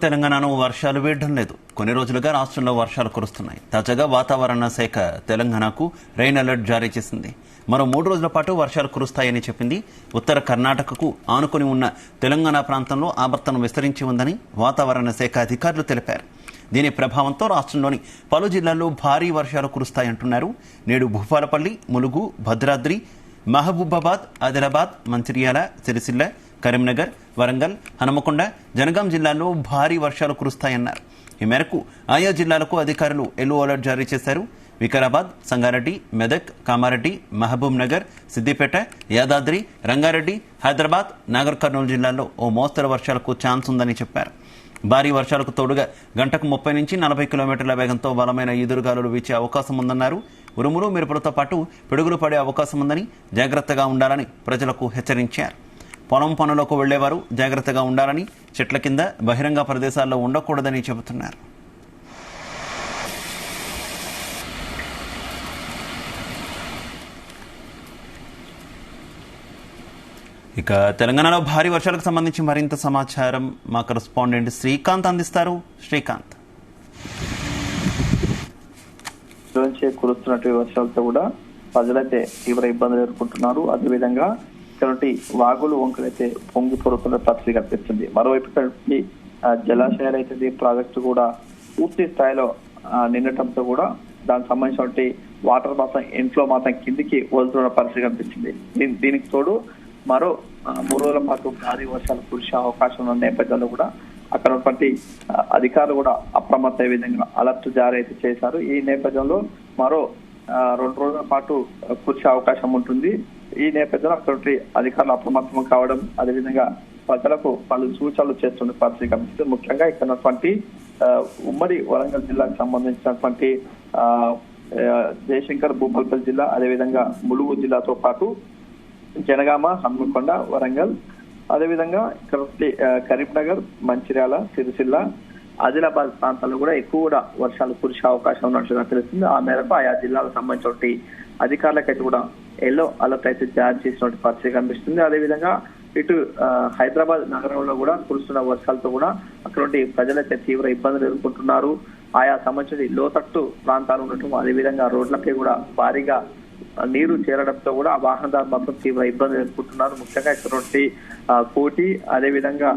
తెలంగాణలో వర్షాలు వీడడం లేదు. కొన్ని రోజులుగా రాష్ట్రంలో వర్షాలు కురుస్తున్నాయి. తాజాగా వాతావరణ శాఖ తెలంగాణకు రెయిన్ అలర్ట్ జారీ చేసింది. మరో 3 రోజుల పాటు వర్షాలు కురుస్తాయని చెప్పింది. ఉత్తర కర్ణాటకకు ఆనుకుని ఉన్న తెలంగాణ ప్రాంతంలో ఆవర్తనం విస్తరించి ఉందని వాతావరణ శాఖ అధికారులు తెలిపారు. దీని ప్రభావంతో రాష్ట్రంలోని పలు జిల్లాల్లో భారీ వర్షాలు కురుస్తాయంటున్నారు. నేడు భూపాలపల్లి, ములుగు, భద్రాద్రి, మహబూబాబాద్, ఆదిలాబాద్, మంచిర్యాల, సిరిసిల్ల, కరీంనగర్, వరంగల్, హనుమకొండ, జనగాం జిల్లాల్లో భారీ వర్షాలు కురుస్తాయన్నారు. ఈ మేరకు ఆయా జిల్లాలకు అధికారులు ఎల్లో అలర్ట్ జారీ చేశారు. వికారాబాద్, సంగారెడ్డి, మెదక్, కామారెడ్డి, మహబూబ్ నగర్, సిద్దిపేట, యాదాద్రి, రంగారెడ్డి, హైదరాబాద్, నాగర్ కర్నూలు జిల్లాల్లో ఓ మోస్తరు వర్షాలకు ఛాన్స్ ఉందని చెప్పారు. భారీ వర్షాలకు తోడుగా గంటకు 30 నుంచి 40 కిలోమీటర్ల వేగంతో బలమైన ఈదురుగాలులు వీచే అవకాశం ఉందన్నారు. ఉరుములు, మెరుపులతో పాటు పిడుగులు పడే అవకాశం ఉందని, జాగ్రత్తగా ఉండాలని ప్రజలకు హెచ్చరించారు. పొలం పనులకు వెళ్లేవారు జాగ్రత్తగా ఉండాలని, చెట్ల కింద, బహిరంగ ప్రదేశాల్లో ఉండకూడదని చెబుతున్నారు. ఇక తెలంగాణలో భారీ వర్షాలకు సంబంధించి మరింత సమాచారం మా కరెస్పాండెంట్ శ్రీకాంత్ అందిస్తారు. శ్రీకాంత్, కురుస్తున్నటువంటి వర్షాలతో కూడా ప్రజలైతే తీవ్ర ఇబ్బందులు ఎదుర్కొంటున్నారు. అదేవిధంగా ఇటువంటి వాగులు, వంకలైతే పొంగి పొరుతున్న పరిస్థితి కనిపిస్తుంది. మరోవైపు జలాశయాలు అయితే ప్రాజెక్టు కూడా పూర్తి స్థాయిలో నిండటంతో కూడా దానికి సంబంధించినటువంటి వాటర్ మాత్రం ఇంట్లో మాత్రం కిందికి వదులుతున్న పరిస్థితి కనిపిస్తుంది. దీనికి తోడు మరో 3 రోజుల పాటు భారీ వర్షాలు కురిసే అవకాశం ఉన్న నేపథ్యంలో కూడా అక్కడ ఉన్నటువంటి అధికారులు కూడా అప్రమత్త విధంగా అలర్ట్ జారీ అయితే చేశారు. ఈ నేపథ్యంలో మరో 2 రోజుల పాటు కురిసే అవకాశం ఉంటుంది. ఈ నేపథ్యంలో అక్కడ అధికారులు అప్రమత్తం కావడం, అదేవిధంగా ప్రజలకు పలు సూచనలు చేస్తున్న పరిస్థితి కనిపిస్తుంది. ముఖ్యంగా ఇక్కడ ఉన్నటువంటి ఉమ్మడి వరంగల్ జిల్లాకు సంబంధించినటువంటి జయశంకర్, భూపాలపల్లి జిల్లా, అదేవిధంగా ములుగు జిల్లాతో పాటు జనగామ, హన్మకొండ, వరంగల్, అదేవిధంగా ఇక్కడ కరీంనగర్, మంచిర్యాల, సిరిసిల్ల, ఆదిలాబాద్ ప్రాంతాల్లో కూడా ఎక్కువ కూడా వర్షాలు కురిసే అవకాశం ఉన్నట్లుగా తెలుస్తుంది. ఆ మేరకు ఆయా జిల్లాలకు సంబంధించిన అధికారులకైతే కూడా ఎల్లో అలర్ట్ అయితే జారీ చేసినటువంటి పరిస్థితి కనిపిస్తుంది. అదేవిధంగా ఇటు హైదరాబాద్ నగరంలో కూడా కురుస్తున్న వర్షాలతో కూడా అక్కడ ప్రజలైతే తీవ్ర ఇబ్బందులు ఎదుర్కొంటున్నారు. ఆయా సంబంధించిన లోతట్టు ప్రాంతాలు ఉండటం, అదేవిధంగా రోడ్లపై కూడా భారీగా నీరు చేరడంతో కూడా ఆ వాహనదారులు మాత్రం తీవ్ర ఇబ్బందులు ఎదుర్కొంటున్నారు. ముఖ్యంగా ఇటువంటి కోటి, అదేవిధంగా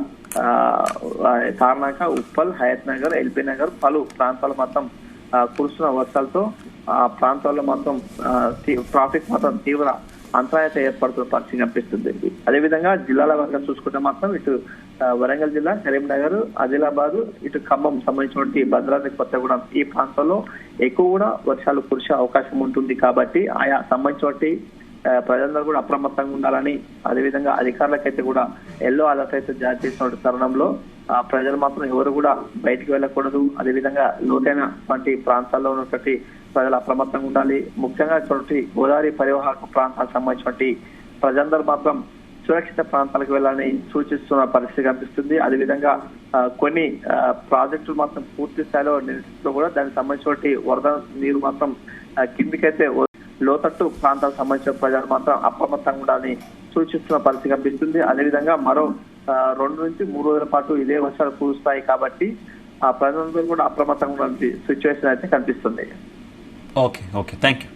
తార్నాక, ఉప్పల్, హయత్ నగర్, ఎల్బీ నగర్ పలు ప్రాంతాలు మాత్రం కురుస్తున్న వర్షాలతో ఆ ప్రాంతాల్లో మాత్రం ట్రాఫిక్ మాత్రం తీవ్ర అంతరాయత ఏర్పడుతున్న పరిస్థితి కనిపిస్తుంది. అదేవిధంగా జిల్లాల వరకు చూసుకుంటే మాత్రం ఇటు వరంగల్ జిల్లా, కరీంనగర్, ఆదిలాబాద్, ఇటు ఖమ్మం సంబంధించినటువంటి భద్రాద్రి, కొత్తగూడెం ఈ ప్రాంతాల్లో ఎక్కువ కూడా వర్షాలు కురిసే అవకాశం ఉంటుంది. కాబట్టి ఆయా సంబంధించినటువంటి ప్రజలందరూ కూడా అప్రమత్తంగా ఉండాలని, అదేవిధంగా అధికారులకైతే కూడా ఎల్లో అలర్ట్ అయితే జారీ చేసిన తరుణంలో ప్రజలు మాత్రం ఎవరు కూడా బయటికి వెళ్ళకూడదు. అదేవిధంగా లోతైన వంటి ప్రాంతాల్లో ఉన్నటువంటి ప్రజలు అప్రమత్తంగా ఉండాలి. ముఖ్యంగా గోదావరి పరివాహక ప్రాంతాలకు సంబంధించినటువంటి ప్రజలందరూ మాత్రం సురక్షిత ప్రాంతాలకు వెళ్ళాలని సూచిస్తున్న పరిస్థితి కనిపిస్తుంది. అదేవిధంగా కొన్ని ప్రాజెక్టులు మాత్రం పూర్తి స్థాయిలో నిలిచిలో కూడా దానికి సంబంధించినటువంటి వరద నీరు మాత్రం కిందికైతే లోతట్టు ప్రాంతాలకు సంబంధించిన ప్రజలు మాత్రం అప్రమత్తంగా ఉండాలని సూచిస్తున్న పరిస్థితి కనిపిస్తుంది. అదేవిధంగా మరో 2 నుంచి 3 రోజుల పాటు ఇదే వర్షాలు కురుస్తాయి. కాబట్టి ఆ ప్రజలందరూ కూడా అప్రమత్తంగా ఉండాల్సిన సిచ్యువేషన్ అయితే కనిపిస్తుంది. Okay, thank you.